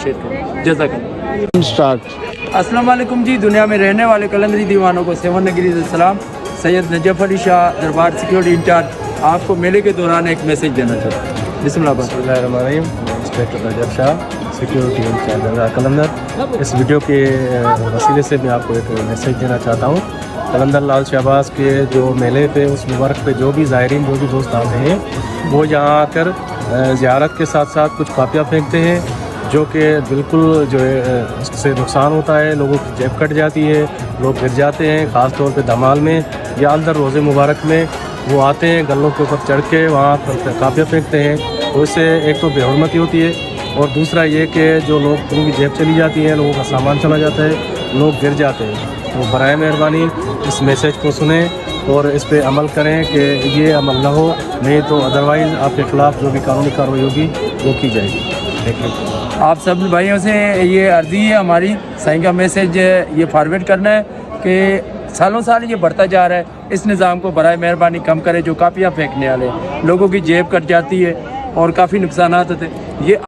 Share کریں. جزاک اللہ. Start. السلام علیکم جی. دنیا میں رہنے والے قلندری دیوانوں کو 7 نگریز السلام. سید نجف علی شاہ دربار سیکیورٹی انچارج آپ کو میلے کے دوران ایک میسج دینا چاہتا ہوں. بسم اللہ. بسم اللہ الرحمن الرحیم. انسپیکٹر نجف شاہ سیکیورٹی انچارج قلندر. اس ویڈیو کے وسیلے سے میں آپ کو ایک میسج دینا چاہتا ہوں. قلندر لال شہباز کے جو میلے پہ اس مبارک پہ جو بھی زائرین جو بھی دوست آتے ہیں وہ یہاں آ کر زیارت کے ساتھ ساتھ کچھ کاپیاں پھینکتے ہیں جو کہ بالکل جو ہے اس سے نقصان ہوتا ہے. لوگوں کی جیب کٹ جاتی ہے, لوگ گر جاتے ہیں, خاص طور پہ دھمال میں یا اندر روزے مبارک میں وہ آتے ہیں گلوں کے اوپر چڑھ کے وہاں پر کاپیاں پھینکتے ہیں. تو اس سے ایک تو بے حرمتی ہوتی ہے اور دوسرا یہ کہ جو لوگ ان کی جیب چلی جاتی ہے, لوگوں کا سامان چلا جاتا ہے, لوگ گر جاتے ہیں. تو برائے مہربانی اس میسج کو سنیں اور اس پہ عمل کریں کہ یہ عمل نہ ہو, نہیں تو ادروائز آپ کے خلاف جو بھی قانونی کارروائی ہوگی وہ کی جائے گی. Thank you. آپ سب بھائیوں سے یہ عرضی ہے ہماری سائیں کا میسج یہ فارورڈ کرنا ہے کہ سالوں سال یہ بڑھتا جا رہا ہے. اس نظام کو برائے مہربانی کم کرے. جو کاپیاں پھینکنے والے لوگوں کی جیب کٹ جاتی ہے اور کافی نقصانات ہوتے ہیں. یہ